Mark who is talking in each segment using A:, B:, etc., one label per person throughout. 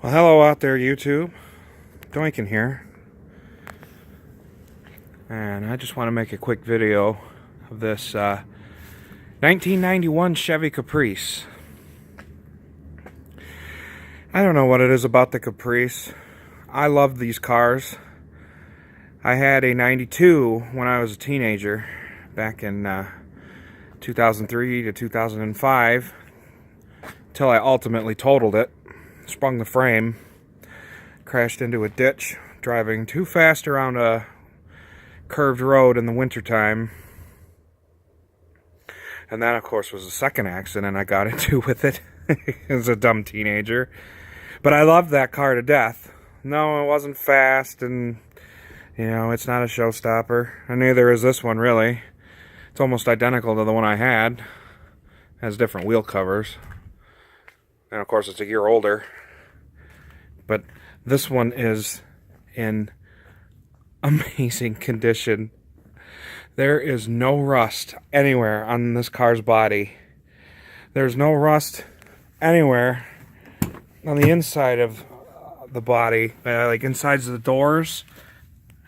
A: Well, hello out there, YouTube. Doinkin here. And I just want to make a quick video of this 1991 Chevy Caprice. I don't know what it is about the Caprice. I love these cars. I had a 92 when I was a teenager, back in 2003 to 2005, until I ultimately totaled it. Sprung the frame, crashed into a ditch, driving too fast around a curved road in the wintertime. And that, of course, was the second accident I got into with it as a dumb teenager. But I loved that car to death. No, it wasn't fast, and, you know, it's not a showstopper. And neither is this one, really. It's almost identical to the one I had. It has different wheel covers. And, of course, it's a year older. But this one is in amazing condition. There is no rust anywhere on this car's body. There's no rust anywhere on the inside of the body, like insides of the doors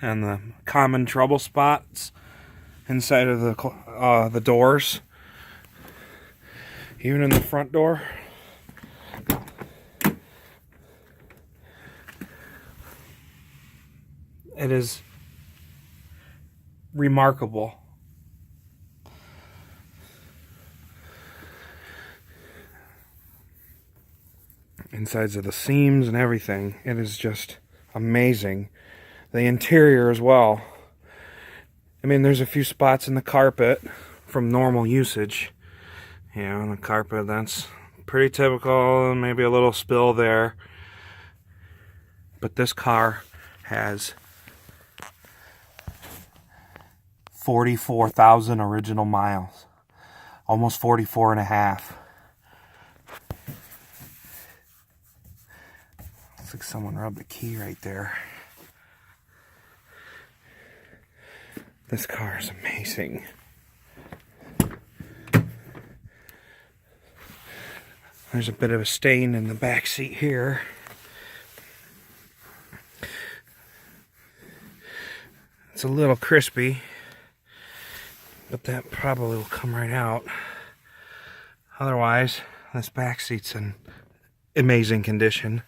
A: and the common trouble spots inside of the doors, even in the front door. It is remarkable. Insides of the seams and everything. It is just amazing. The interior as well. I mean, there's a few spots in the carpet from normal usage. You know, the carpet, that's pretty typical. Maybe a little spill there. But this car has 44,000 original miles. Almost 44 and a half. Looks like someone rubbed a key right there. This car is amazing. There's a bit of a stain in the back seat here. It's a little crispy, but that probably will come right out. Otherwise, this back seat's in amazing condition.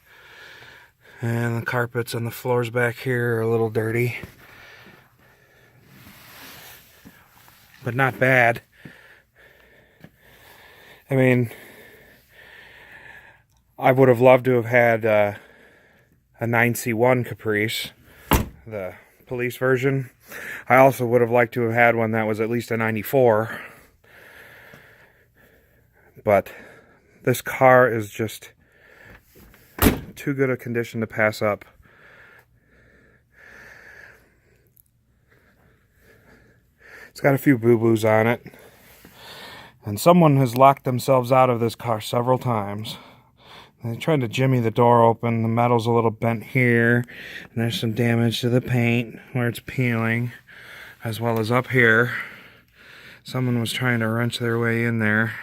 A: And the carpets on the floors back here are a little dirty. But not bad. I mean, I would have loved to have had a 9C1 Caprice, the police version. I also would have liked to have had one that was at least a 94. But this car is just too good a condition to pass up. It's got a few boo-boos on it. And someone has locked themselves out of this car several times. They tried to jimmy the door open. The metal's a little bent here. And there's some damage to the paint where it's peeling. As well as up here. Someone was trying to wrench their way in there.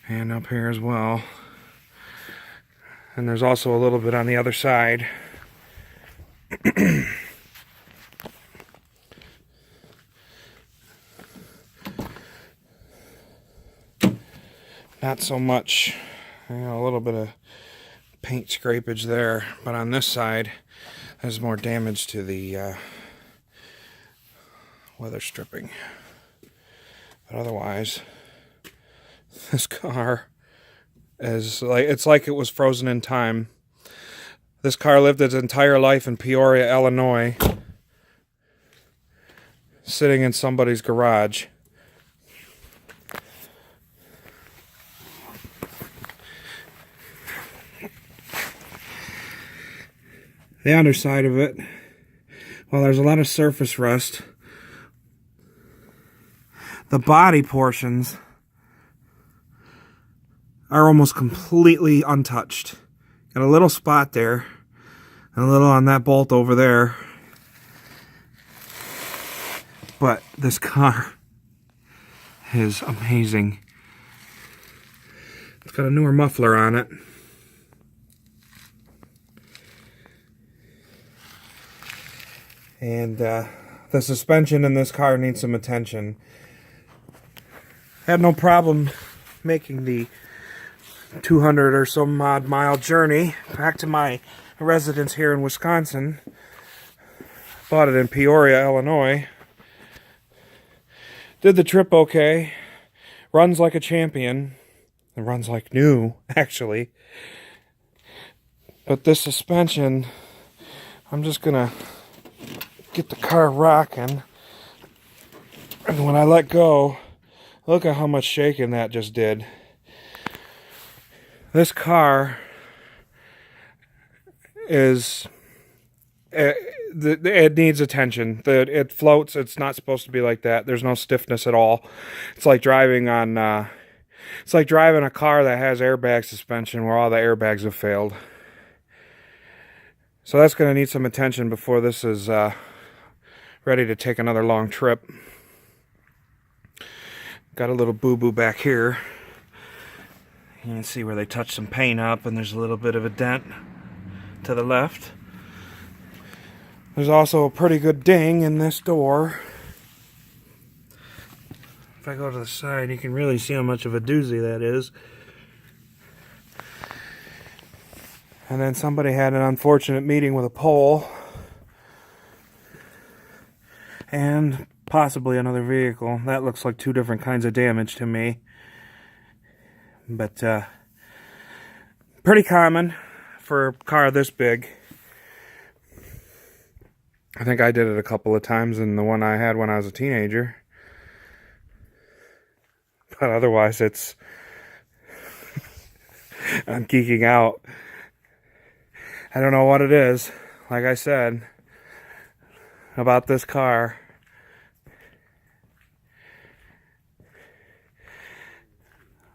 A: And up here as well. And there's also a little bit on the other side. Not so much, you know, a little bit of paint scrapage there, but on this side there's more damage to the weather stripping. But otherwise, this car is like, it's like it was frozen in time. This car lived its entire life in Peoria, Illinois, sitting in somebody's garage. The underside of it, well, there's a lot of surface rust. The body portions are almost completely untouched. Got a little spot there, and a little on that bolt over there. But this car is amazing. It's got a newer muffler on it. And the suspension in this car needs some attention. Had no problem making the 200 or some odd mile journey back to my residence here in Wisconsin. Bought it in Peoria, Illinois. Did the trip okay. Runs like a champion. It runs like new, actually. But this suspension, I'm just gonna get the car rocking. And when I let go, look at how much shaking that just did. This car is, it needs attention. It floats. It's not supposed to be like that. There's no stiffness at all. It's like driving on, it's like driving a car that has airbag suspension where all the airbags have failed. So that's going to need some attention before this is ready to take another long trip. Got a little boo-boo back here. You can see where they touched some paint up, and there's a little bit of a dent to the left. There's also a pretty good ding in this door. If I go to the side, you can really see how much of a doozy that is. And then somebody had an unfortunate meeting with a pole. And possibly another vehicle. That looks like two different kinds of damage to me. But pretty common for a car this big. I think I did it a couple of times in the one I had when I was a teenager. But otherwise it's I'm geeking out. I don't know what it is, like I said, about this car.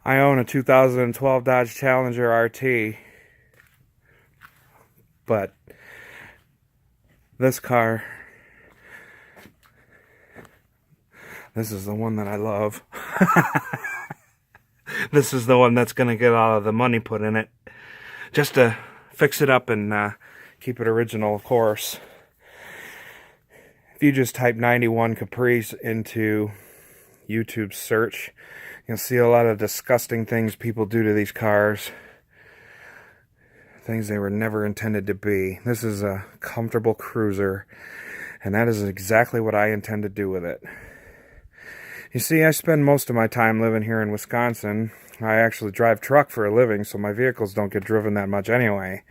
A: I own a 2012 Dodge Challenger RT, but this car, this is the one that I love. This is the one that's going to get all of the money put in it, just to fix it up and keep it original, of course. If you just type 91 Caprice into YouTube search, you'll see a lot of disgusting things people do to these cars. Things they were never intended to be. This is a comfortable cruiser, and that is exactly what I intend to do with it. You see, I spend most of my time living here in Wisconsin. I actually drive truck for a living, so my vehicles don't get driven that much anyway.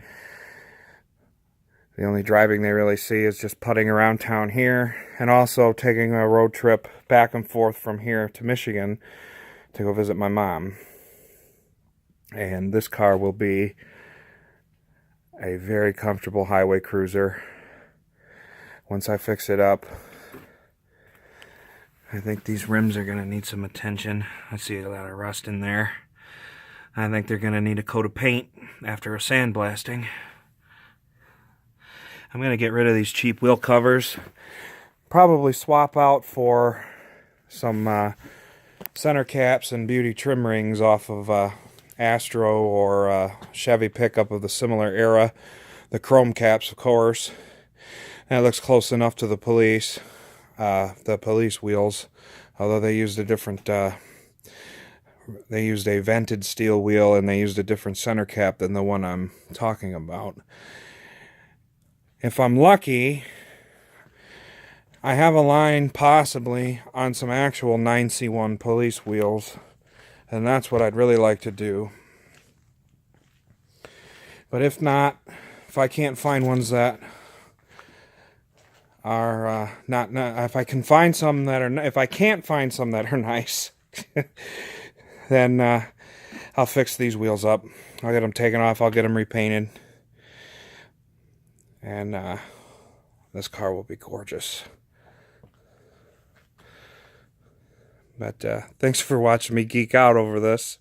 A: The only driving they really see is just putting around town here, and also taking a road trip back and forth from here to Michigan to go visit my mom. And this car will be a very comfortable highway cruiser. Once I fix it up, I think these rims are going to need some attention. I see a lot of rust in there. I think they're going to need a coat of paint after a sandblasting. I'm going to get rid of these cheap wheel covers. Probably swap out for some center caps and beauty trim rings off of Astro or Chevy pickup of the similar era. The chrome caps, of course. And it looks close enough to the police wheels, although they used a different they used a vented steel wheel, and they used a different center cap than the one I'm talking about. If I'm lucky, I have a line possibly on some actual 9C1 police wheels, and that's what I'd really like to do. But if not, if I can't find ones that are not if I can find some that are, if I can't find some that are nice, then I'll fix these wheels up. I'll get them taken off. I'll get them repainted, and this car will be gorgeous. But thanks for watching me geek out over this,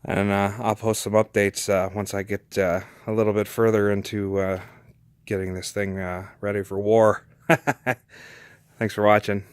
A: and I'll post some updates once I get a little bit further into getting this thing ready for war. Thanks for watching.